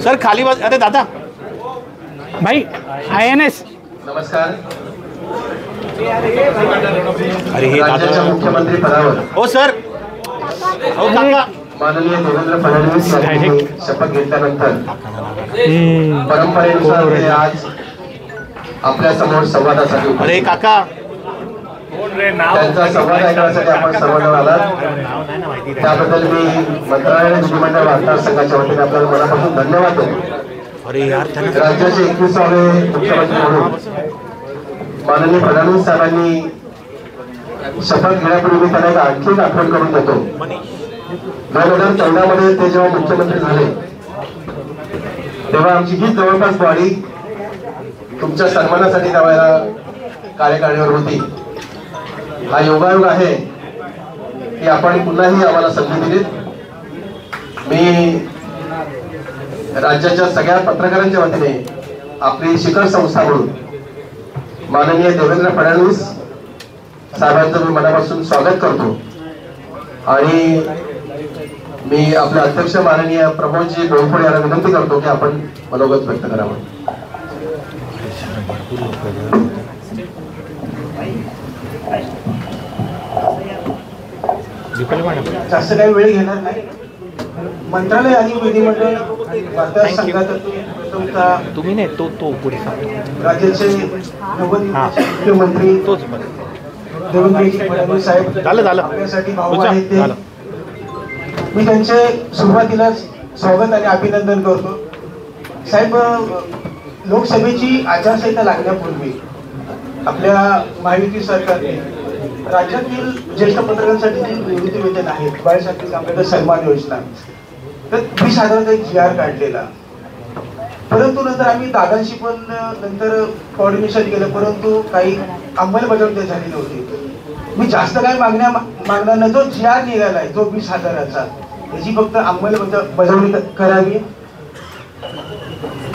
Sir खाली बस. अरे दादा भाई INS. नमस्कार. अरे हे राज्याच्या मुख्यमंत्री पदावर हो सर. हो काका. माननीय देवेंद्र फडणवीस यांनी शपथ घेतल्यानंतर परंपरेनुसार ते आज आपल्या समोर संवादासाठी उपस्थित. अरे काका त्यांचा संवाद ऐकण्यासाठी आपण सर्वजण आलात, त्याबद्दल मी मंत्रालय आणि विधिमंडळ वार्ताहर संघाच्या वतीने आपल्याला मनापासून धन्यवाद देतो. अरे यार राज्याचे 21वे मुख्यमंत्री म्हणून माननीय फडणवीस साहेबांनी शपथ घेण्यापूर्वी मी त्यांना आणखी एक आठवण करून देतो. 2014 मध्ये ते जेव्हा मुख्यमंत्री झाले तेव्हा आमची ही जवळपास बॉडी तुमच्या सन्मानासाठी त्यावेळेला कार्यकारिणीवर होती. हा योगायोग आहे की आपण पुन्हाही आम्हाला संधी दिलीत. मी राज्याच्या सगळ्या पत्रकारांच्या वतीने आपली शिखर संस्था म्हणून माननीय देवेंद्र फडणवीस साहेबांचं मी मनापासून स्वागत करतो आणि मी आपले अध्यक्ष माननीय प्रमोदजी डोईफोडे यांना विनंती करतो की आपण मनोगत व्यक्त करावं. जास्त काही वेळ घेणार नाही. मंत्रालय आणि विधिमंडळ वार्ताहर संघातर्फे तुम्ही नाही तो पुढे सांगतो. राज्याचे मुख्यमंत्री देवेंद्र फडणवीस साहेब झालं आपल्यासाठी भाऊ आहेत ते मी त्यांचे सुरुवातीलाच स्वागत आणि अभिनंदन करतो. साहेब, लोकसभेची आचारसंहिता लागण्यापूर्वी आपल्या महायुती सरकारने राज्यातील ज्येष्ठ पत्रकारांसाठी जी निवृत्ती वेतन आहेत, बाळासाहेब आंबेडकर सन्मान योजना, तर 20,000चा एक GR काढलेला. परंतु नंतर आम्ही दादांशी पण नंतर कोऑर्डिनेशन केलं, परंतु काही अंमलबजावणी झाली नव्हती. मी जास्त काही मागणार नाही. जो GR निघालाय जो 20,000चा त्याची फक्त अंमलबजावणी करावी.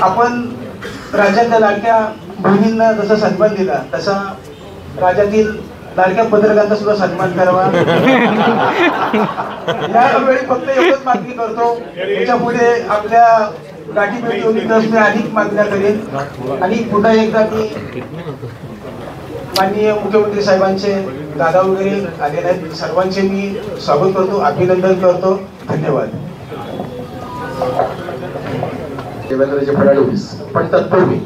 आपण राज्यातल्या लाडक्या बहिणींना जसा सन्मान दिला तसा राज्यातील लाडक्या पत्रकारांचा सुद्धा सन्मान करावा. यावेळी फक्त एवढंच मागणी करतो. याच्या पुढे आपल्या गाठी भेटी होती तर मी अधिक मागण्या करेन. आणि पुन्हा एकदा मी माननीय मुख्यमंत्री साहेबांचे दादा वगैरे आलेले आहेत सर्वांचे मी स्वागत करतो, अभिनंदन करतो. धन्यवाद. देवेंद्रजी फडणवीस. पण तत्पूर्वी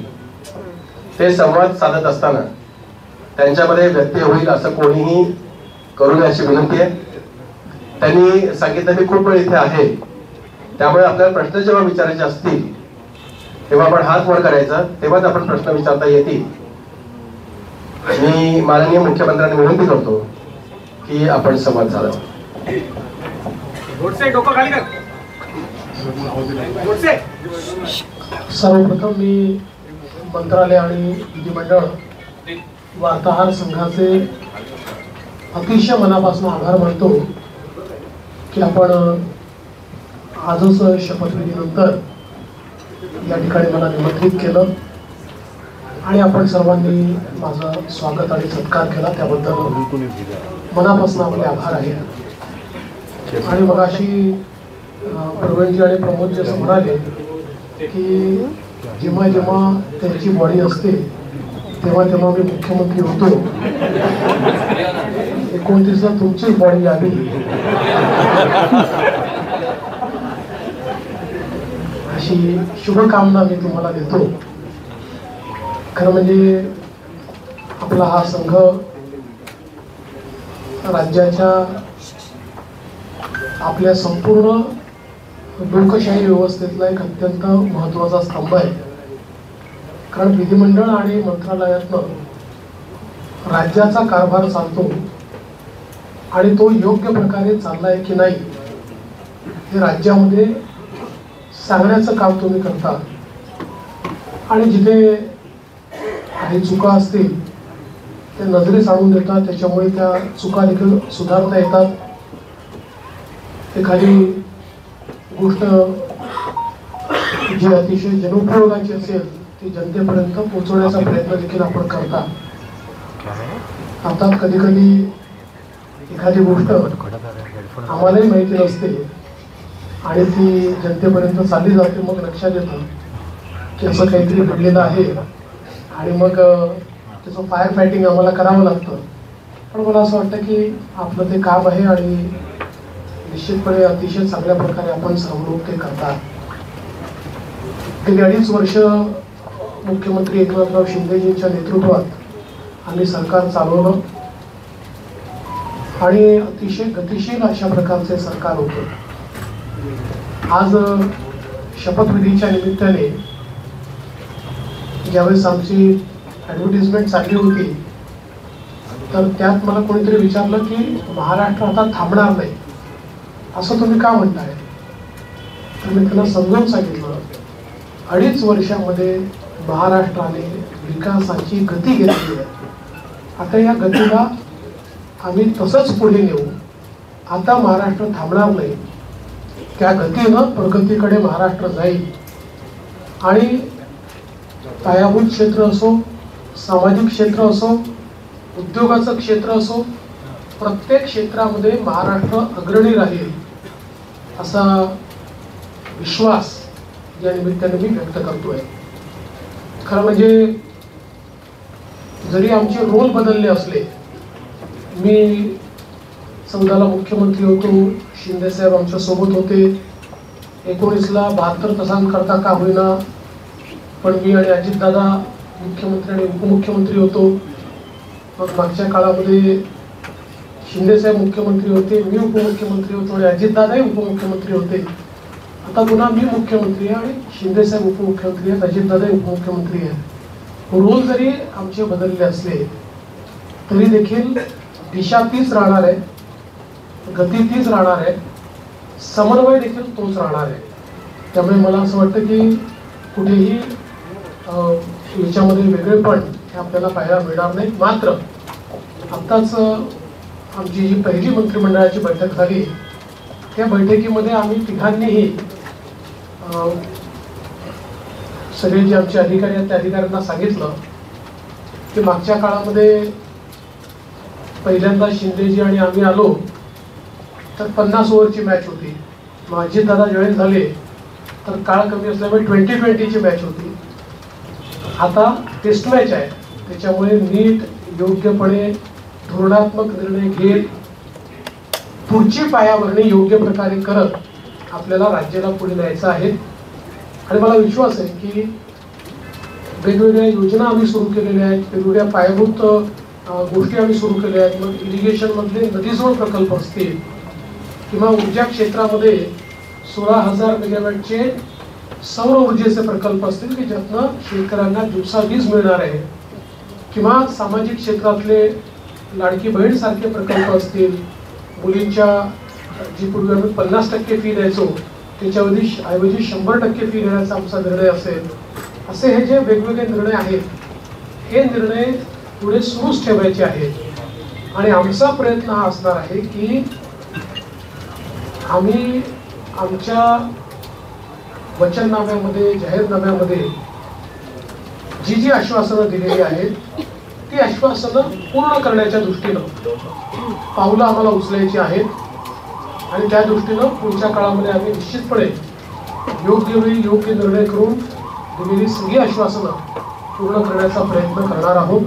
ते संवाद साधत असताना त्यांच्यामध्ये व्यत्यय होईल असं कोणीही करू नये अशी विनंती आहे. त्यांनी सांगितलं मी खूप वेळ इथे आहे, त्यामुळे आपल्याला प्रश्न जेव्हा विचारायचे असतील तेव्हा आपण हात वर करायचा, तेव्हाच आपण प्रश्न विचारता येतील. मी माननीय मुख्यमंत्र्यांना विनंती करतो की आपण संवाद साधावा. सर्वप्रथम मी मंत्रालय आणि विधिमंडळ वार्ताहर संघाचे अतिशय मनापासून आभार मानतो की आपण आजच शपथविधीनंतर या ठिकाणी मला निमंत्रित केलं आणि आपण सर्वांनी माझं स्वागत आणि सत्कार केला, त्याबद्दल मनापासून आपले आभार आहेत. आणि मग अशी प्रवीणजी आणि प्रमोदजी असं म्हणाले की जेव्हा जेव्हा त्यांची बॉडी असते तेव्हा तेव्हा मी मुख्यमंत्री होतो. 29ला तुमची बॉडी आली. अशी शुभकामना मी तुम्हाला देतो. खरं म्हणजे आपला हा संघ राज्याच्या आपल्या संपूर्ण लोकशाही व्यवस्थेतला एक अत्यंत महत्त्वाचा स्तंभ आहे. कारण विधिमंडळ आणि मंत्रालयातनं राज्याचा कारभार चालतो आणि तो योग्य प्रकारे चाललाय की नाही हे राज्यामध्ये सांगण्याचं काम तुम्ही करता. आणि जिथे काही चुका असतील ते नजरेस आणून देतात, त्याच्यामुळे त्या चुका देखील सुधारता येतात. एखादी गोष्ट जी अतिशय जनोपयोगाची असेल ती जनतेपर्यंत पोहोचवण्याचा प्रयत्न देखील आपण करता. अर्थात कधी कधी एखादी गोष्ट आम्हालाही माहिती नसते आणि ती जनतेपर्यंत चालली जाते, मग लक्षात येतं की असं काहीतरी घडलेलं आहे आणि मग त्याचं फायर फायटिंग आम्हाला करावं लागतं. पण मला असं वाटतं की आपलं ते काम आहे आणि निश्चितपणे अतिशय चांगल्या प्रकारे आपण सर्व लोक ते करतात. गेली 2.5 वर्ष मुख्यमंत्री एकनाथराव शिंदेजींच्या नेतृत्वात आम्ही सरकार चालवलं आणि अतिशय गतिशील अशा प्रकारचे सरकार होतं. आज शपथविधीच्या निमित्ताने ज्यावेळेस आमची ॲडव्हर्टिजमेंट चालली होती तर त्यात मला कोणीतरी विचारलं की महाराष्ट्र आता थांबणार नाही असं तुम्ही का म्हणताय. तर मी त्यांना समजावून सांगितलं 2.5 वर्षामध्ये महाराष्ट्राने विकासाची गती घेतली आहे. आता या गतीला आम्ही तसंच पुढे नेऊ. आता महाराष्ट्र थांबणार नाही, त्या गतीनं प्रगतीकडे महाराष्ट्र जाईल आणि पायाभूत क्षेत्र असो, सामाजिक क्षेत्र असो, उद्योगाचं क्षेत्र असो, प्रत्येक क्षेत्रामध्ये महाराष्ट्र अग्रणी राहील असा विश्वास या निमित्ताने मी व्यक्त करतोय. खरं म्हणजे जरी आमचे रोल बदलले असले, मी 14ला मुख्यमंत्री होतो, शिंदे साहेब आमच्या सोबत होते, 19ला 72 तासांकरता का होईना पण मी आणि अजितदादा मुख्यमंत्री आणि उपमुख्यमंत्री होतो. मग मागच्या काळामध्ये शिंदे साहेब मुख्यमंत्री होते, मी उपमुख्यमंत्री होतो आणि अजितदादाही उपमुख्यमंत्री होते. आता पुन्हा मी मुख्यमंत्री आहे आणि शिंदे साहेब उपमुख्यमंत्री आहेत, अजितदादाही उपमुख्यमंत्री आहेत. रोल जरी आमचे बदलले असले तरी देखील दिशा तीच राहणार आहे, गती तीच राहणार आहे, समन्वय देखील तोच राहणार आहे. त्यामुळे मला असं वाटतं की कुठेही याच्यामध्ये वेगळेपण हे आपल्याला पाहायला मिळणार नाही. मात्र आत्ताच आमची जी पहिली मंत्रिमंडळाची बैठक झाली त्या बैठकीमध्ये आम्ही तिघांनीही सगळे जे आमचे अधिकारी आहेत त्या अधिकाऱ्यांना सांगितलं की मागच्या काळामध्ये पहिल्यांदा शिंदेजी आणि आम्ही आलो तर 50 ओव्हरची मॅच होती. मग अजितदादा जॉईन झाले तर काळ कमी असल्यामुळे 20-20ची मॅच होती. आता टेस्ट मॅच आहे, त्याच्यामुळे नीट योग्यपणे धोरणात्मक निर्णय घेत पुढची पायाभरणी योग्य प्रकारे करत आपल्याला राज्याला पुढे न्यायचं आहे. आणि मला विश्वास आहे की वेगवेगळ्या योजना आम्ही सुरू केलेल्या आहेत, वेगवेगळ्या पायाभूत गोष्टी आम्ही सुरू केल्या आहेत. मग इरिगेशनमधले नदीजोड प्रकल्प असतील किंवा ऊर्जा क्षेत्रामध्ये 16,000 मेगावॅटचे सौर ऊर्जेचे प्रकल्प असतील की ज्यातनं शेतकऱ्यांना दिवसा वीज मिळणार आहे, किंवा सामाजिक क्षेत्रातले लाडकी बहीण सारखे प्रकल्प असतील, मुलींच्या जी पूर्वी आम्ही 50% फी द्यायचो त्याच्याऐवजी 100% फी देण्याचा आमचा निर्णय असेल. असे हे जे वेगवेगळे निर्णय आहेत हे निर्णय पुढे सुरूच ठेवायचे आहेत. आणि आमचा प्रयत्न हा असणार आहे की आम्ही आमच्या वचननाम्यामध्ये, जाहीरनाम्यामध्ये जी जी आश्वासनं दिलेली आहेत ती आश्वासनं पूर्ण करण्याच्या दृष्टीनं पावलं आम्हाला उचलायची आहेत. आणि त्या दृष्टीनं पुढच्या काळामध्ये आम्ही निश्चितपणे योग्य वेळी योग्य निर्णय करून दिलेली सगळी आश्वासनं पूर्ण करण्याचा प्रयत्न करणार आहोत.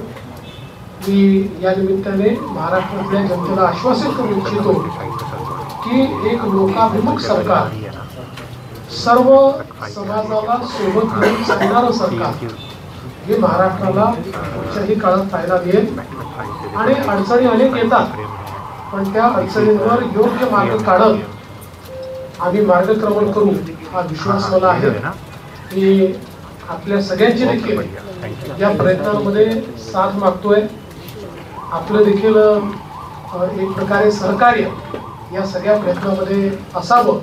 मी या निमित्ताने महाराष्ट्रातल्या जनतेला आश्वासित करू इच्छितो की एक लोकाभिमुख सरकार, सर्व समाजाला सोबत घेऊन चालणारं सरकार हे महाराष्ट्राला पुढच्याही काळात पाहायला मिळेल. आणि अडचणी अनेक येतात पण त्या अडचणींवर योग्य मार्ग काढत आम्ही मार्गक्रमण करू हा विश्वास मला आहे. की आपल्या सगळ्यांची देखील या प्रयत्नांमध्ये साथ मागतोय. आपलं देखील एक प्रकारे सहकार्य या सगळ्या प्रयत्नामध्ये असावं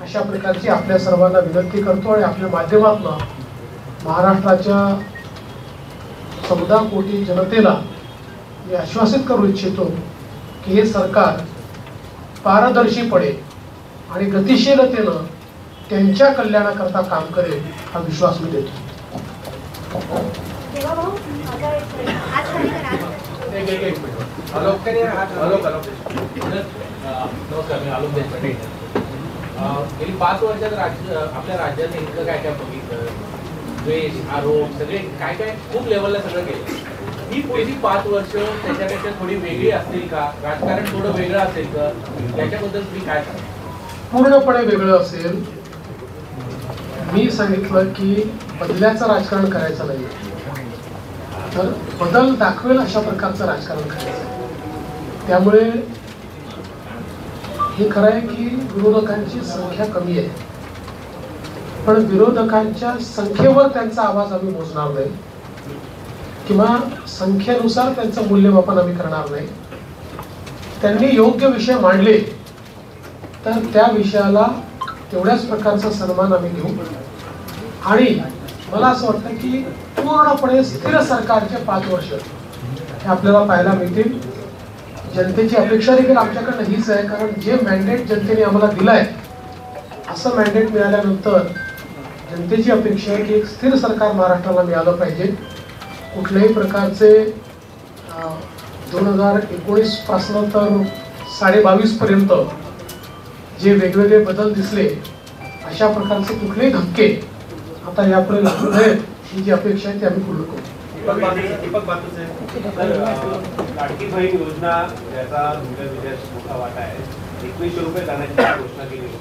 अशा प्रकारची आपल्या सर्वांना विनंती करतो. आणि आपल्या माध्यमातून महाराष्ट्राच्या 14 कोटी जनतेला मी आश्वासित करू इच्छितो की हे सरकार पारदर्शीपणे आणि गतिशीलतेनं त्यांच्या कल्याणाकरता काम करेल हा विश्वास मी देतो. गेली 5 वर्षात आपल्या राज्यात इतकं काय काय बघितलं, द्वेष, आरोप सगळे काय काय खूप लेवलला सगळं केलं. ही पुढची 5 वर्ष त्याच्यापेक्षा थोडी वेगळी असतील का? राजकारण थोडं वेगळं असेल का? याच्याबद्दल तुम्ही काय सांगा? पूर्णपणे वेगळं असेल. मी सांगितलं की बदल्याचं राजकारण करायचं नाही, तर बदल दाखवेल अशा प्रकारचं राजकारण करायचं. त्यामुळे हे खरं आहे की विरोधकांची संख्या कमी आहे, पण विरोधकांच्या संख्येवर त्यांचा आवाज आम्ही मोजणार नाही किंवा संख्येनुसार त्यांचं मूल्यमापन आम्ही करणार नाही. त्यांनी योग्य विषय मांडले तर त्या विषयाला तेवढ्याच प्रकारचा सन्मान आम्ही घेऊ. आणि मला असं वाटतं की पूर्णपणे स्थिर सरकारचे 5 वर्ष हे आपल्याला पाहायला मिळतील. जनतेची अपेक्षा देखील आमच्याकडनं हीच आहे, कारण जे मॅन्डेट जनतेने आम्हाला दिलंय असं मॅन्डेट मिळाल्यानंतर जनतेची अपेक्षा आहे की एक स्थिर सरकार महाराष्ट्राला मिळालं पाहिजे. कुठल्याही प्रकारचे 2019 पासून तर 22.5 पर्यंत जे वेगवेगळे बदल दिसले अशा प्रकारचे कुठलेही धक्के आता यापुढे लागू नयेत ही जी अपेक्षा आहे ती आम्ही पूर्ण करू. दीपक बातूचे लाडकी बहीण योजना याचा विजयात मोठा वाटा आहे. 2100 रुपये जाण्याची घोषणा केली होती.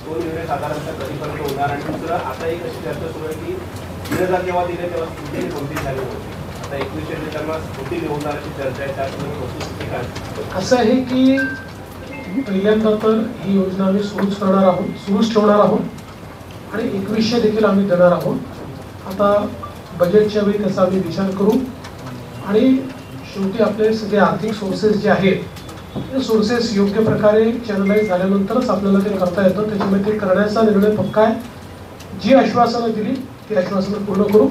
2 निर्णय साधारणतः कधीपर्यंत होणार? आणि दुसरं आता एक अशी चर्चा सुरू आहे की 3000 जेव्हा दिले तेव्हा स्थिती कोणती झाली होती, आता 2100 देताना स्थिती निवडणार अशी चर्चा आहे. त्यात वस्तुस्थिती काय? असं आहे की पहिल्यांदा तर ही योजना आम्ही सुरूच ठेवणार आहोत आणि 2100 देखील आम्ही देणार आहोत. आता बजेटच्या वेळी त्याचा आम्ही विचार करू आणि शेवटी आपले सगळे आर्थिक सोर्सेस जे आहेत ते सोर्सेस योग्य प्रकारे चॅनलाइज झाल्यानंतरच आपल्याला ते करता येतं. त्याच्यामुळे ते करण्याचा निर्णय पक्का आहे. जी आश्वासनं दिली ती आश्वासनं पूर्ण करू.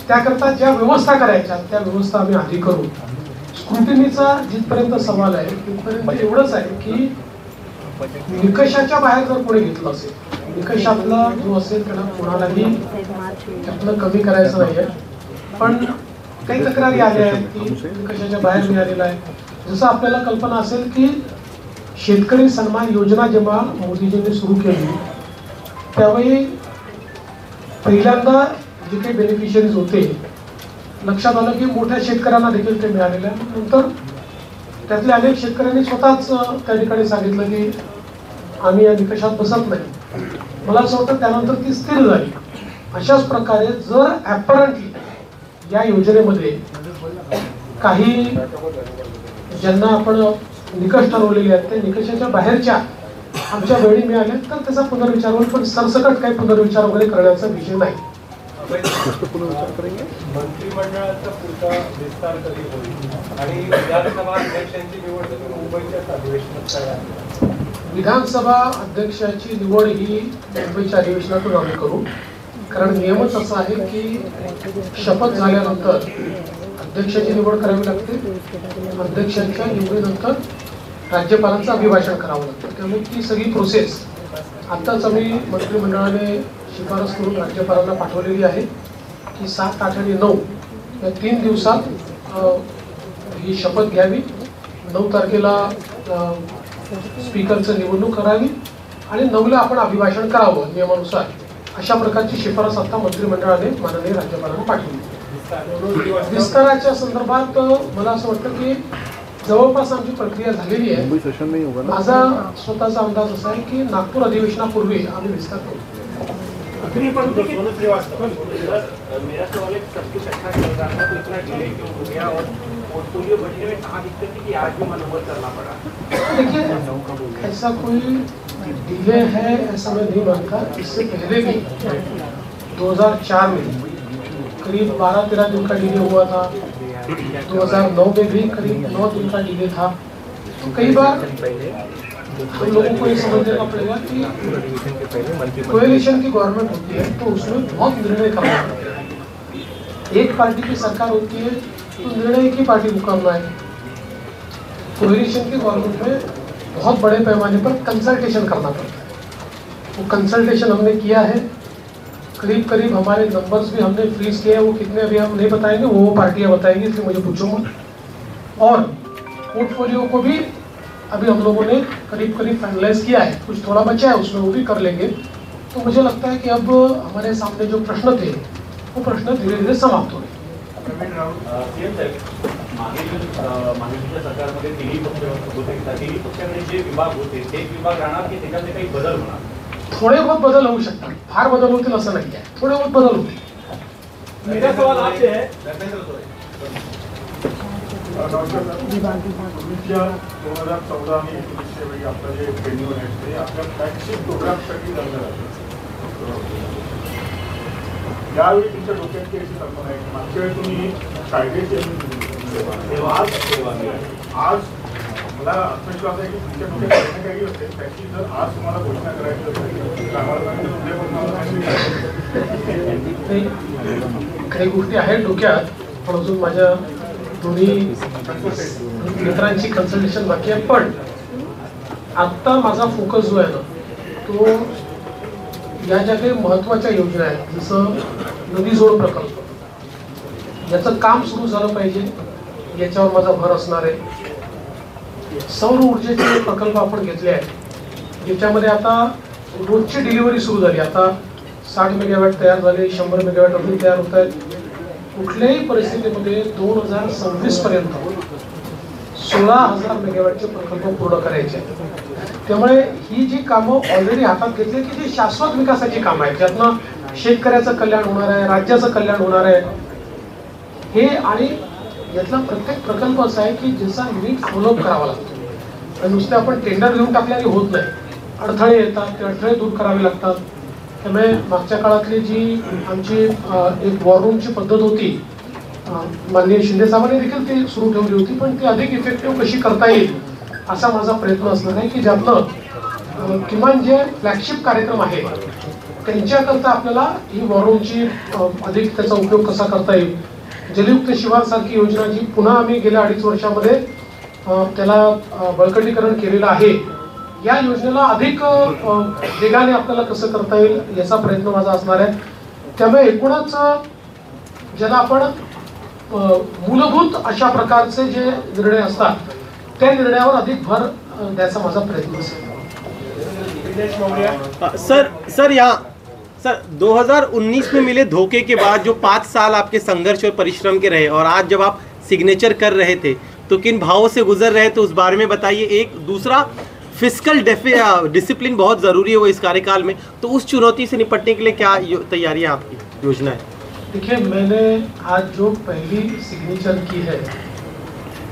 त्याकरता ज्या व्यवस्था करायच्या त्या व्यवस्था आम्ही आधी करू. स्क्रुटिनीचा जिथपर्यंत सवाल आहे तिथपर्यंत एवढंच आहे की निकषाच्या बाहेर जर कोणी घेतलं असेल, निकषातला जो असेल त्याला कोणालाही त्यातलं कमी करायचं नाही आहे. पण काही तक्रारी आल्या आहेत की निकषाच्या बाहेर मिळालेला आहे. जसं आपल्याला कल्पना असेल की शेतकरी सन्मान योजना जेव्हा मोदीजींनी सुरू केली त्यावेळी पहिल्यांदा जे काही बेनिफिशियरीज होते लक्षात आलं की मोठ्या शेतकऱ्यांना देखील ते मिळालेलं आहे. नंतर त्यातल्या अनेक शेतकऱ्यांनी स्वतःच त्या ठिकाणी सांगितलं की आम्ही या निकषात बसत नाही. मला असं वाटतं त्यानंतर ती स्थिर झाली. अशाच प्रकारे जर ॲपरंटली या योजनेमध्ये काही ज्यांना आपण निकष ठरवलेले आहेत ते निकषाच्या बाहेरच्या आमच्या वेळी मिळाल्या तर त्याचा पुनर्विचार होईल, पण सरसकट काही पुनर्विचार वगैरे करण्याचा विषय नाही. मंत्रिमंडळाचा पुढचा विस्तार कधी होईल आणि विधानसभा अध्यक्षांची निवड मुंबईच्याच अधिवेशनात काय? विधानसभा अध्यक्षाची निवड ही मुंबईच्या अधिवेशनातून आम्ही करू. कारण नियमच असा आहे की शपथ झाल्यानंतर अध्यक्षाची निवड करावी लागते. अध्यक्षांच्या निवडीनंतर राज्यपालांचं अभिभाषण करावं लागतं. त्यामुळे ती सगळी प्रोसेस आत्ताच आम्ही मंत्रिमंडळाने शिफारस करून राज्यपालांना पाठवलेली आहे की 7, 8 आणि 9 या 3 दिवसात ही शपथ घ्यावी. 9 तारखेला स्पीकरचं निवडणूक करावी आणि 9ला आपण अभिभाषण करावं नियमानुसार. अशा प्रकारची शिफारस आता मंत्रिमंडळाने माननीय राज्यपालांना पाठवली. विस्ताराच्या संदर्भात मला असं वाटतं की जवळपास आमची प्रक्रिया झालेली आहे. माझा स्वतःचा अंदाज असा आहे की नागपूर अधिवेशनापूर्वी आम्ही विस्तार करू. देखिए ऐसा कोई डिले है ऐसा मैं नहीं मानता. इससे पहले भी 2004 में करीब 12-13 दिन का डिले हुआ था. 2009 में भी करीब 9 दिन का डिले था. तो कई बार हम लोगों को ये समझने का पड़ेगा कि कोएलिशन की गवर्नमेंट होती है तो उसमें बहुत निर्णय करना पड़ता है. एक पार्टी की सरकार होती है तो निर्णय की पार्टी को करना है. कोएलिशन की गवर्नमेंट में बहुत बड़े पैमाने पर कंसल्टेशन करना पड़ता है. वो कंसल्टेशन हमने किया है. करीब हमारे नंबर्स भी हमने फ्रीज किए हैं. वो कितने अभी हम नहीं बताएंगे, वो पार्टियां बताएंगी, इसलिए मुझे पूछूंगा. और पोर्टफोलियो को भी अभी हम लोगों ने करीब करीब फाइनलाइज किया है, कुछ थोड़ा बचा है उसमें, वो भी कर लेंगे। तो मुझे लगता है कि अब हमारे सामने जो प्रश्न थे वो प्रश्न धीरे धीरे समाप्त हो रहे। सीएम साहेब, मागील सरकारमध्ये तिन्ही पक्ष होते, तिन्ही पक्षामध्ये जे विभाग होते ते विभाग राहणार की त्याच्यामध्ये काही बदल होणार? थोडे बहुत बदल होऊ शकतात, फार बदल होतील असं नाही आहे, थोडे बहुत बदल होतील। मेरा सवाल आपसे है, तुमच्या 2014 आणि 19च्या वेळी आपलं जे पेंडिंग आहे ते आपल्या फ्लॅगशिप प्रोग्रामसाठी चाललं जातं। यावेळी तुमच्या डोक्यात की अशी कल्पना आहे की मागच्या वेळी तुम्ही कायद्याची आज मला आत्मविश्वास आहे की तुमच्या डोक्यात कल्पना काही असते त्याची जर आज तुम्हाला घोषणा करायची असेल काही गोष्टी आहेत डोक्यात, पण अजून माझ्या दोन्ही मित्रांची कन्सल्टेशन बाकी आहे। पण आत्ता माझा फोकस जो आहे ना तो या ज्या काही महत्त्वाच्या योजना आहेत, जसं नदी जोड प्रकल्प, याचं काम सुरू झालं पाहिजे याच्यावर माझा भर असणार आहे। सौर ऊर्जेचे प्रकल्प आपण घेतले आहेत, ज्याच्यामध्ये आता रोजची डिलिव्हरी सुरू झाली, आता 60 मेगावॅट तयार झाले, 100 मेगावॅट अजून तयार होत आहेत। कुठल्याही परिस्थितीमध्ये 2026 पर्यंत 16,000 मेगावॅटचे प्रकल्प पूर्ण करायचे आहेत। त्यामुळे ही जी कामं ऑलरेडी हातात घेतली की जी शाश्वत विकासाची कामं आहेत, ज्यातनं शेतकऱ्याचं कल्याण होणार आहे, राज्याचं कल्याण होणार आहे, हे आणि यातला प्रत्येक प्रकल्प असा आहे की ज्याचा नीट फॉलोअप करावा लागतो। नुसते आपण टेंडर घेऊन टाकल्याने होत नाही, अडथळे येतात, ते अडथळे दूर करावे लागतात। त्यामुळे मागच्या काळातली जी आमची एक वॉर रूमची पद्धत होती, माननीय शिंदे साहेबांनी देखील ती सुरू ठेवली होती, पण ती अधिक इफेक्टिव्ह कशी करता येईल असा माझा प्रयत्न असणार आहे की ज्यातनं किमान जे फ्लॅगशिप कार्यक्रम आहे त्यांच्याकरता आपल्याला ही वॉर रूमची अधिक त्याचा उपयोग कसा करता येईल। जलयुक्त शिवार सारखी योजना जी पुन्हा आम्ही गेल्या 2.5 वर्षामध्ये त्याला बळकटीकरण केलेलं आहे, या योजनेला अधिक वेगाने आपल्याला कसं करता येईल याचा प्रयत्न माझा असणार आहे। त्यामुळे एकूणच ज्याला आपण मूलभूत अशा प्रकारचे जे निर्णय असतात त्या निर्णयावर अधिक भर द्यायचा माझा प्रयत्न असेल। सर 2019 में मिले धोखे के बाद जो 5 साल आपके संघर्ष और परिश्रम के रहे और आज जब आप सिग्नेचर कर रहे थे तो किन भावों से गुजर रहे थे उस बारे में बताइए। एक दूसरा, फिस्कल डिसिप्लिन बहुत ज़रूरी है वो इस कार्यकाल में, तो उस चुनौती से निपटने के लिए क्या तैयारियां आपकी योजना है? देखिए, मैंने आज जो पहली सिग्नेचर की है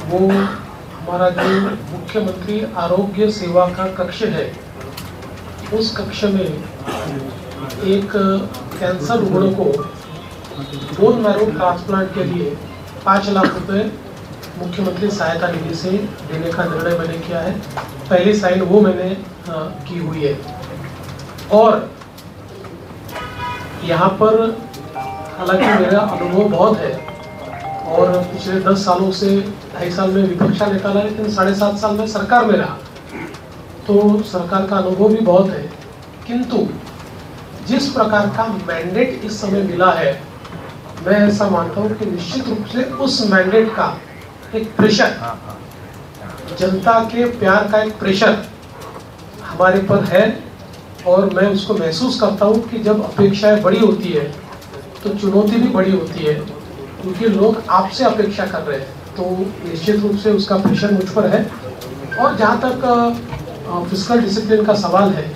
वो हमारा जो मुख्यमंत्री आरोग्य सेवा का कक्ष है, उस कक्ष में एक कैंसर रुग्ण को बोन मैरो ट्रांसप्लांट के लिए 5 लाख रुपए मुख्यमंत्री सहायता निधि से देने का निर्णय मैंने किया है। पहली साइन वो मैंने की हुई है। और यहाँ पर हालांकि मेरा अनुभव बहुत है और पिछले 10 सालों से 2.5 साल में विपक्ष नेता रहा, लेकिन 7.5 साल में सरकार में रहा, तो सरकार का अनुभव भी बहुत है। किंतु जिस प्रकार का मैंडेट इस समय मिला है, मैं ऐसा मानता हूँ कि निश्चित रूप से उस मैंडेट का एक प्रेशर, जनता के प्यार का एक प्रेशर हमारे पर है और मैं उसको महसूस करता हूँ कि जब अपेक्षाएं बड़ी होती है तो चुनौती भी बड़ी होती है, क्योंकि लोग आपसे अपेक्षा कर रहे हैं, तो निश्चित रूप से उसका प्रेशर मुझ पर है। और जहाँ तक फिस्कल डिसिप्लिन का सवाल है,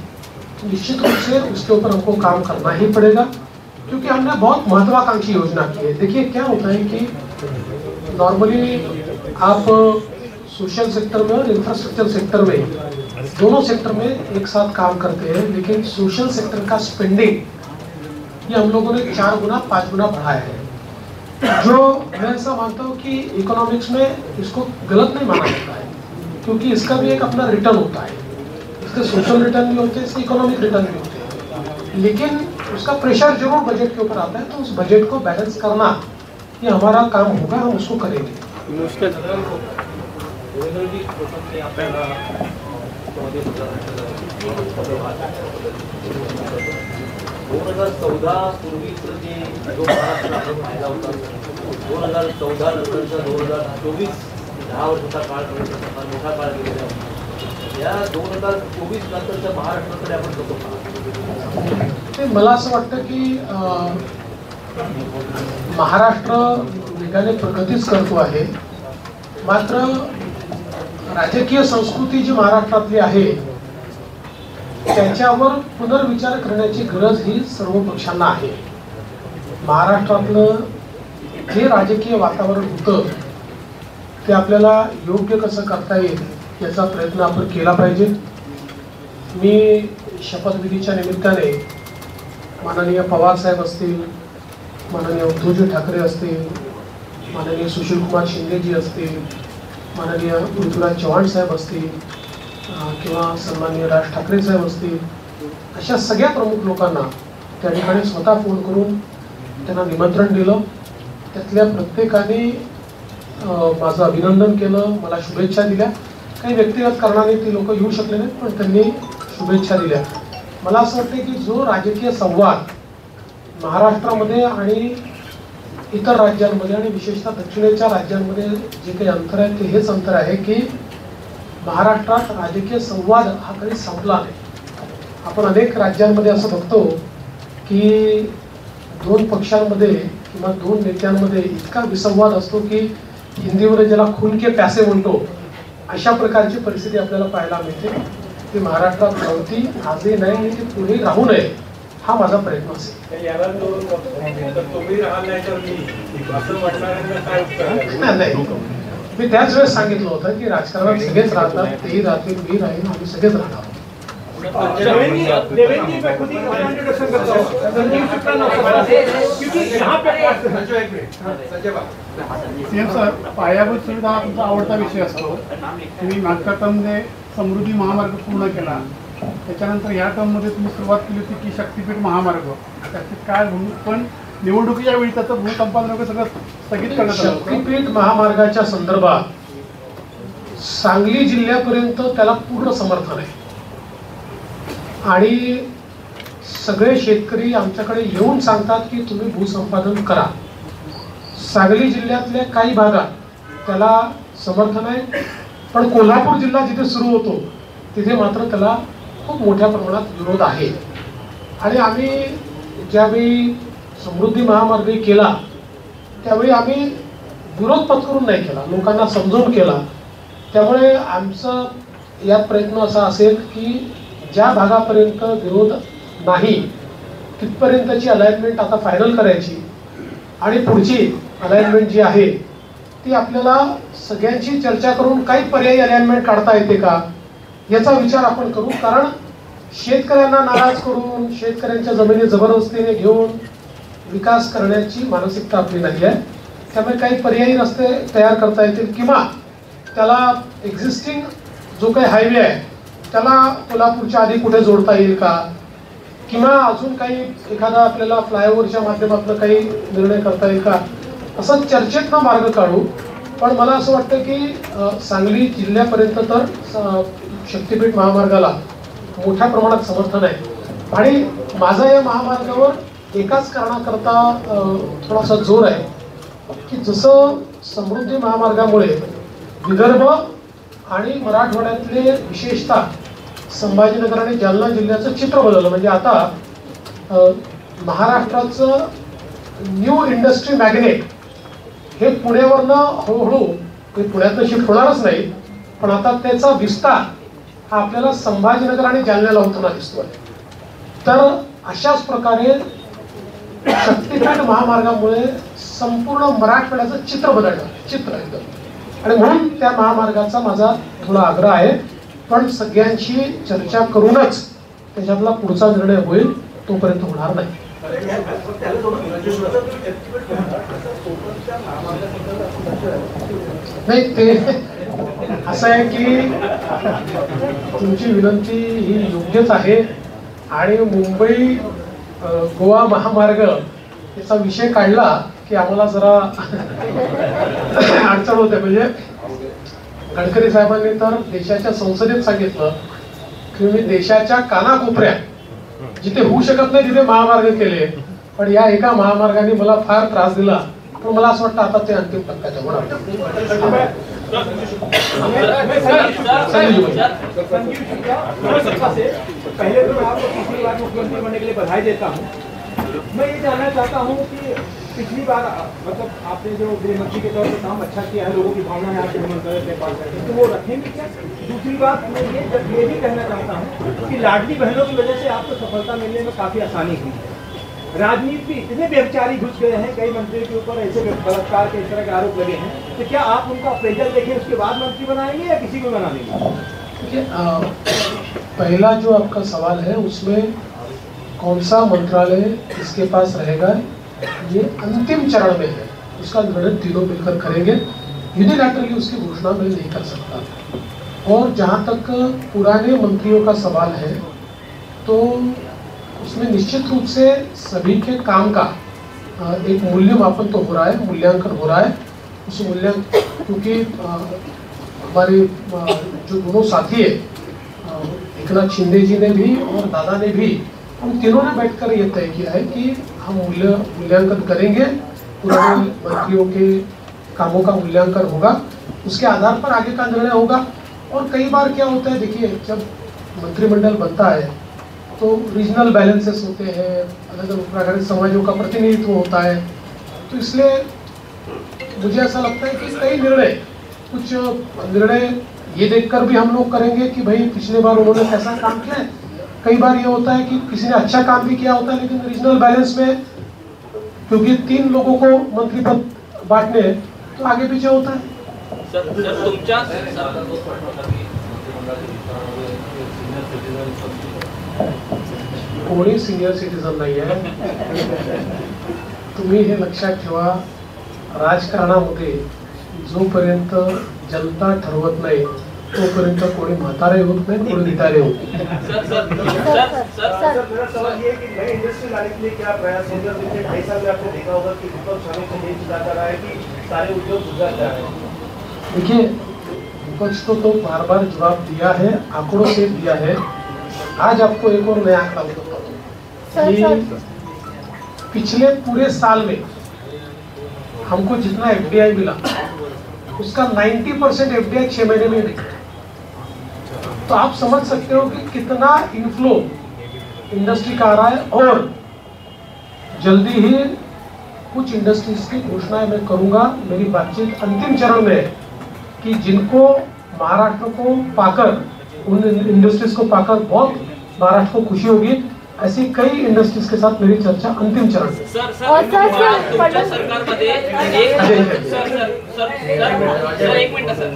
निश्चित रूप से उसके ऊपर हमको काम करना ही पड़ेगा, क्योंकि हमने बहुत महत्वाकांक्षी योजना की है। देखिए क्या होता है कि नॉर्मली आप सोशल सेक्टर में और इंफ्रास्ट्रक्चर सेक्टर में, दोनों सेक्टर में एक साथ काम करते हैं, लेकिन सोशल सेक्टर का स्पेंडिंग ये हम लोगों ने 4 गुना 5 गुना बढ़ाया है, जो मैं ऐसा मानता हूँ कि इकोनॉमिक्स में इसको गलत नहीं माना जाता है, क्योंकि इसका भी एक अपना रिटर्न होता है। इसके सोशल रिटर्न भी होते हैं, इसके इकोनॉमिक रिटर्न भी होते हैं, लेकिन उसका प्रेशर जरूर बजट के ऊपर आता है। तो उस बजट को बैलेंस करना ये हमारा काम होगा, हम उसको करेंगे। 2014 पूर्वीचं जे जो महाराष्ट्र आपण पाहिला होता, 2014 नंतरचा 2024 10 वर्षाचा काळ मोठा काळ गेलेला आहे। या 2024 नंतरच्या महाराष्ट्राकडे आपण कसं पाहतो? मला असं वाटतं की महाराष्ट्र वेगाने प्रगतीच करतो आहे, मात्र राजकीय संस्कृती जी महाराष्ट्रातली आहे त्याच्यावर पुनर्विचार करण्याची गरज ही सर्व पक्षांना आहे. महाराष्ट्रातलं जे राजकीय वातावरण होतं ते आपल्याला योग्य कसं करता येईल याचा प्रयत्न आपण केला पाहिजे. मी शपथविधीच्या निमित्ताने माननीय पवार साहेब असतील, माननीय उद्धवजी ठाकरे असतील, माननीय सुशीलकुमार शिंदेजी असतील, माननीय पृथ्वीराज चव्हाण साहेब असतील किंवा सन्माननीय राज ठाकरे साहेब असतील, अशा सगळ्या प्रमुख लोकांना त्या ठिकाणी स्वतः फोन करून त्यांना निमंत्रण दिलं. त्यातल्या प्रत्येकाने माझं अभिनंदन केलं, मला शुभेच्छा दिल्या. काही व्यक्तिगत कारणाने ती लोक येऊ शकले नाहीत, पण त्यांनी शुभेच्छा दिल्या. मला असं वाटतं की जो राजकीय संवाद महाराष्ट्रामध्ये आणि इतर राज्यांमध्ये आणि विशेषतः दक्षिणेच्या राज्यांमध्ये जे काही अंतर आहे ते हेच अंतर आहे की महाराष्ट्रात राजकीय संवाद हा कधी संपला नाही. आपण अनेक राज्यांमध्ये असं बघतो की दोन पक्षांमध्ये किंवा दोन नेत्यांमध्ये इतका विसंवाद असतो की हिंदीमध्ये ज्याला खून के प्यासे म्हणतो अशा प्रकारची परिस्थिती आपल्याला पाहायला मिळते. ती महाराष्ट्रात नव्हती, आजही नाही आणि ती पुढे राहू नये हा माझा प्रयत्न असेल. नाही, मी त्याच वेळेस सांगितलं होतं की राजकारणात सगळेच राहतात, तेही राहतील, मी राहीन, आम्ही सगळेच राहणार. सीएम सर, पायाभूत सुविधा हा तुमचा आवडता विषय असतो. तुम्ही मागच्या टर्ममध्ये समृद्धी महामार्ग पूर्ण केला, त्याच्यानंतर ह्या टर्ममध्ये तुम्ही सुरुवात केली होती की शक्तीपीठ महामार्ग. त्याची काय पण निवडणुकीच्या वेळी त्याचं भूसंपादन सगळं स्थगित करण्यात आलं. शक्तीपीठ महामार्गाच्या संदर्भात सांगली जिल्ह्यापर्यंत त्याला पूर्ण समर्थन आहे आणि सगळे शेतकरी आमच्याकडे येऊन सांगतात की तुम्ही भूसंपादन करा. सांगली जिल्ह्यातल्या काही भागात त्याला समर्थन आहे, पण कोल्हापूर जिल्हा जिथे सुरू होतो तिथे मात्र त्याला खूप मोठ्या प्रमाणात विरोध आहे. आणि आम्ही ज्यावेळी समृद्धी महामार्ग केला त्यावेळी आम्ही विरोध पत्करून नाही केला, लोकांना समजावून केला. त्यामुळे आमचा यात प्रयत्न असा असेल की ज्या भागापर्यंत विरोध नाही तिथपर्यंतची अलाइनमेंट आता फायनल करायची आणि पुढची अलाइनमेंट जी आहे ती आपल्याला सगळ्यांची चर्चा करून काही पर्यायी अलाइनमेंट काढता येते का याचा विचार आपण करू. कारण शेतकऱ्यांना नाराज करून शेतकऱ्यांच्या जमिनी जबरदस्तीने घेऊन विकास करण्याची मानसिकता आपली नाही आहे. त्यामुळे काही पर्यायी रस्ते तयार करता येतील किंवा त्याला एक्झिस्टिंग जो काही हायवे आहे त्याला कोल्हापूरच्या आधी कुठे जोडता येईल का, किंवा अजून काही एखादा आपल्याला फ्लायओव्हरच्या माध्यमातून काही निर्णय करता येईल का, असं चर्चेतनं मार्ग काढू. पण मला असं वाटतं की सांगली जिल्ह्यापर्यंत तर शक्तीपीठ महामार्गाला मोठ्या प्रमाणात समर्थन आहे आणि माझा या महामार्गावर एकाच कारणाकरता थोडासा जोर आहे की जसं समृद्धी महामार्गामुळे विदर्भ आणि मराठवाड्यातले विशेषतः संभाजीनगर आणि जालना जिल्ह्याचं चित्र बदललं. म्हणजे आता महाराष्ट्राचं न्यू इंडस्ट्री मॅग्नेट हे पुण्यावरनं हळूहळू ते पुण्यातनं शिफ्ट होणारच नाही, पण आता त्याचा विस्तार हा आपल्याला संभाजीनगर आणि जालन्याला होताना दिसतोय. तर अशाच प्रकारे शक्तीपीठ महामार्गामुळे संपूर्ण मराठवाड्याचं चित्र बदलणार, चित्र एकदम. आणि म्हणून त्या महामार्गाचा माझा थोडा आग्रह आहे, पण सगळ्यांशी चर्चा करूनच त्याच्यातला पुढचा निर्णय होईल, तोपर्यंत होणार नाही. नाही, ते असं आहे की तुमची विनंती ही योग्यच आहे आणि मुंबई गोवा महामार्ग याचा विषय काढला की आम्हाला जरा अडचण होते. म्हणजे गडकरी साहेबांनी तर देशाच्या संसदेत सांगितलं की मी देशाच्या कानाकोपऱ्यात जिथे होऊ शकत नाही तिथे महामार्ग केले, पण या एका महामार्गाने मला फार त्रास दिला. पण मला असं वाटतं आता ते अंतिम टप्प्यात होणार. पहले तो मैं आपको तीसरी बार मुख्यमंत्री बनने के लिए बधाई देता हूँ। मैं ये जानना चाहता हूँ कि पिछली बार मतलब आपने जो गृह मंत्री के तौर पर काम अच्छा किया है, लोगों की भावनाएं आपके मंत्रालय के पास है, तो वो रखेंगे क्या? दूसरी बात मैं ये भी कहना चाहता हूँ कि लाडली बहनों की वजह से आपको सफलता मिलने में काफ़ी आसानी हुई है। राजनीति में इतने व्यभिचारी घुस गए हैं, कई मंत्रियों के ऊपर ऐसे बलात्कार के इस तरह के आरोप लगे हैं, तो क्या आप उनका अप्रेजल देखें उसके बाद मंत्री बनाएंगे या किसी को बना देंगे? देखिए, पहला जो आपका सवाल है उसमें कौन सा मंत्रालय इसके पास रहेगा, ये अंतिम चरण में है। उसका निर्णय तीनों मिलकर करेंगे। यूनिलैटरली उसकी घोषणा मैं नहीं कर सकता। और जहाँ तक पुराने मंत्रियों का सवाल है, तो उसमें निश्चित रूप से सभी के काम का एक मूल्यमापन तो हो रहा है, मूल्यांकन हो रहा है। उस मूल्यांकन, क्योंकि हमारे जो दोनों साथी है, एकनाथ शिंदे जी ने भी और दादा ने भी, हम तीनों ने बैठकर ये तय किया है कि हम मूल्यांकन करेंगे, पुराने मंत्रियों के कामों का मूल्यांकन होगा, उसके आधार पर आगे का निर्णय होगा। और कई बार क्या होता है, देखिए, जब मंत्रिमंडल बनता है तो रीजनल बैलेंसेस होते हैं, अलग अलग प्रकार के समाजों का प्रतिनिधित्व होता है। तो इसलिए मुझे ऐसा लगता है कि कई कुछ निर्णय ये देखकर भी हम लोग करेंगे कि भाई पिछले बार उन्होंने कैसा काम किया है। कई बार ये होता है कि किसी ने अच्छा काम भी किया होता है, लेकिन रीजनल बैलेंस में क्योंकि 3 लोगों को मंत्री पद बांटने हैं, तो आगे पीछे होता है। कोणी सिनियर सिटीजन नाही आहे। तुम्ही हे लक्षात ठेवा, राजकारणामध्ये जोपर्यंत जनता ठरवत नाही तोपर्यंत कोणी म्हातारे होत नाही, कोणी रिटायर होत नाही। मेरा सवाल ये है कि नए इंडस्ट्री लाने के लिए क्या प्रयास होगा? पिछले 2.5 साल में आपने देखा होगा कि विपक्ष हमेशा यही चिल्लाता रहा है कि सारे उद्योग गुजर जा रहे हैं। देखिए, विपक्ष को तो बार बार जवाब दिया है, आंकड़ों से दिया है। आज आपको एक और नया आंकड़ा बताता हूँ। पिछले पूरे साल में हमको जितना एफडीआई मिला, उसका 90% एफडीआई 6 महीने में नहीं। तो आप समझ सकते हो कि कितना इनफ्लो इंडस्ट्री का आ रहा है। और जल्दी ही कुछ इंडस्ट्रीज की घोषणाएं मैं करूंगा। मेरी बातचीत अंतिम चरण में है कि जिनको महाराष्ट्र को पाकर, उन इंडस्ट्रीज को पाकर बहुत महाराष्ट्र को खुशी होगी, ऐसी कई इंडस्ट्रीज के साथ मेरी चर्चा अंतिम चरण में। एक मिनट सर।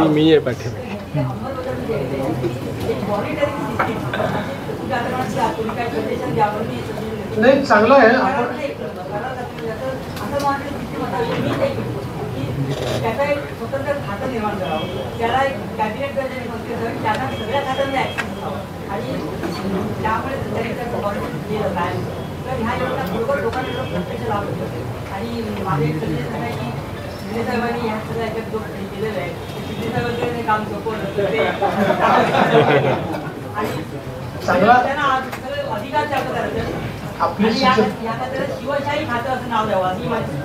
मी आहे पाठी। नाही, चांगलं आहे। आपण त्याचा एक स्वतंत्र खातं निर्माण करावं, त्याला एक कॅबिनेट दर्जाने मंत्री असावे, त्यांना सगळ्या खात्यांना ऍक्सेस असावा आणि त्यामुळे त्यांच्या गव्हर्नमेंट दिलं काय तर ह्या योजना बरोबर लोकांना प्रत्यक्ष लाभ होतो। आणि माझं एक सजेशन आहे की शिंदे साहेबांनी ह्या सगळ्या याच्यात जो केलेलं आहे, शिंदे साहेबांकडे काम सोपवलं तर ते आणि त्यांना सगळं अधिकार चालू करायचं। आपली या खात्याला शिवशाही खातं असं नाव द्यावं अशी माझी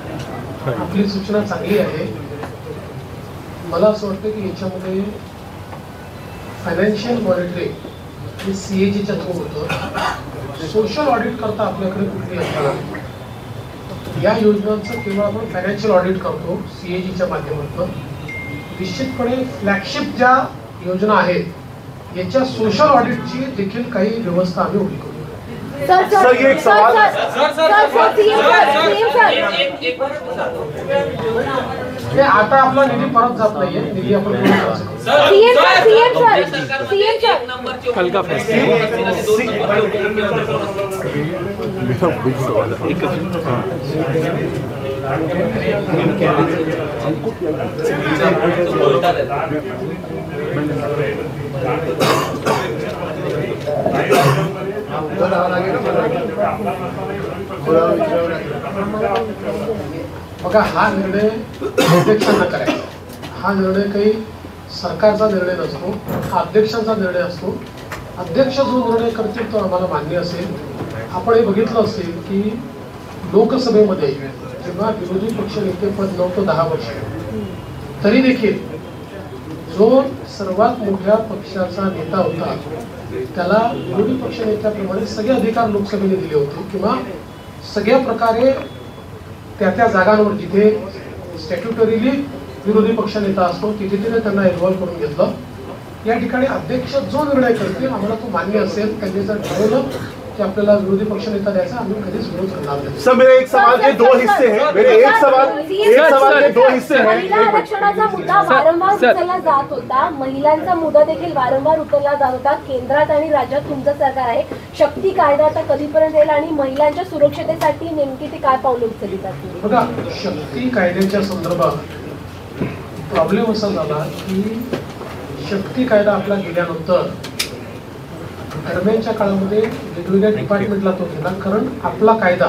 आपली सूचना चांगली आहे। मला असं वाटतं की याच्यामध्ये फायनान्शियल मॉनिटरिंग हे सीएजीच्या थ्रू होतं। सोशल ऑडिट करता आपल्याकडे कुठली असणार, या योजनांचं केवळ आपण फायनान्शियल ऑडिट करतो सीएजीच्या माध्यमातून। निश्चितपणे फ्लॅगशिप ज्या योजना आहेत याच्या सोशल ऑडिटची देखील काही व्यवस्था आम्ही उभी करू। सर ये एक सवाल हे आता आपला निधी परत जात नाहीये, निधी आपण कल का फैसला आपल्याला बघा, हा निर्णय अध्यक्षांना करायचा. हा निर्णय काही सरकारचा निर्णय नसतो, हा अध्यक्षांचा निर्णय असतो. अध्यक्ष जो निर्णय करतील तो आम्हाला मान्य असेल. आपण हे बघितलं असेल की लोकसभेमध्ये जेव्हा विरोधी पक्ष नेतेपद नव्हतं 10 वर्ष, तरी देखील जो सर्वात मोठ्या पक्षाचा नेता होता त्याला विरोधी पक्ष नेत्याप्रमाणे सगळे अधिकार लोकसभेने दिले होते, किंवा सगळ्या प्रकारे त्या जागांवर जिथे स्टॅट्युटरीली विरोधी पक्ष नेता असतो तिथे त्यांना इन्व्हॉल्व्ह करून घेतलं. या ठिकाणी अध्यक्ष जो निर्णय करतील आम्हाला तो मान्य असेल. त्यांनी जर ठरवलं कि आपल्याला विरोधी पक्ष नेता द्यायचा, आम्ही कधीच विरोध करणार नाही. सर, मेरे एक सवाल के 2 हिस्से हैं. मेरे एक सवाल के 2 हिस्से हैं. महिला आरक्षणाचा मुद्दा वारंवार उचलला जात होता, महिलांचा मुद्दा देखील वारंवार उचलला जात होता. केंद्रात आणि राज्यात तुमचं सरकार आहे. शक्ती कायदा आता कधीपर्यंत येईल आणि महिलांच्या सुरक्षतेसाठी नेमकी ते काय पावलं उचलली जातील? बघा, शक्ती कायद्याच्या संदर्भात प्रॉब्लेम असा झाला की शक्ती कायदा आपला गेल्यानंतर दरम्यानच्या काळामध्ये वेगवेगळ्या डिपार्टमेंटला तो केला, कारण आपला कायदा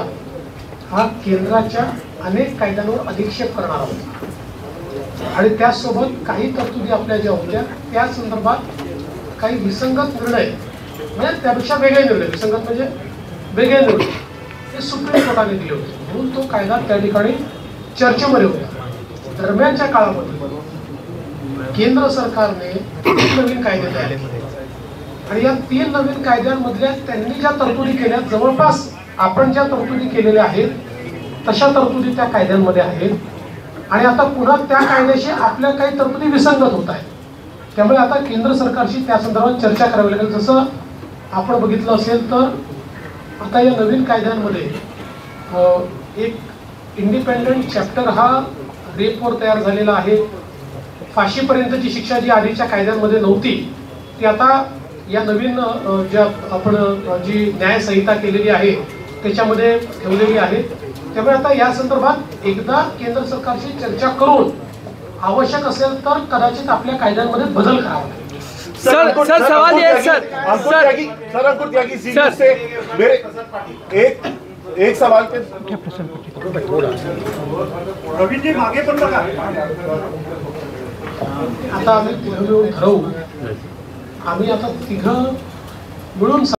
हा केंद्राच्या अनेक कायद्यांवर अधिक्षेप करणारा होता आणि त्यासोबत काही तरतुदी आपल्या ज्या होत्या त्या संदर्भात काही विसंगत निर्णय, म्हणजे त्यापेक्षा वेगळे निर्णय, विसंगत म्हणजे वेगळे निर्णय हे सुप्रीम कोर्टाने दिले होते. म्हणून तो कायदा त्या ठिकाणी चर्चेमध्ये होता. दरम्यानच्या काळामध्ये केंद्र सरकारने 3 नवीन कायदे तयार केले आणि या 3 नवीन कायद्यांमधल्या त्यांनी ज्या तरतुदी केल्या, जवळपास आपण ज्या तरतुदी केलेल्या आहेत तशा तरतुदी त्या कायद्यांमध्ये आहेत. आणि आता पुन्हा त्या कायद्याशी आपल्या काही तरतुदी विसंगत होत आहेत. त्यामुळे आता केंद्र सरकारशी त्या संदर्भात चर्चा करावी लागेल. जसं आपण बघितलं असेल तर आता या नवीन कायद्यांमध्ये एक इंडिपेंडंट चॅप्टर हा रेपवर तयार झालेला आहे. फाशीपर्यंतची शिक्षा जी आधीच्या कायद्यांमध्ये नव्हती ती आता या नवीन ज्या आपण जी न्यायसंहिता केलेली आहे त्याच्यामध्ये ठेवलेली आहे. त्यामुळे आता या संदर्भात एकदा केंद्र सरकारशी चर्चा करून आवश्यक असेल तर कदाचित आपल्या कायद्यांमध्ये बदल करावा लागेल. सर सवाल ये सर अंकुर त्यागी से मेरे एक सवाल के रवि जी मागे पण बघा. आता आम्ही तिघं मिळून ठरवू. आम्ही आता तिघं मिळून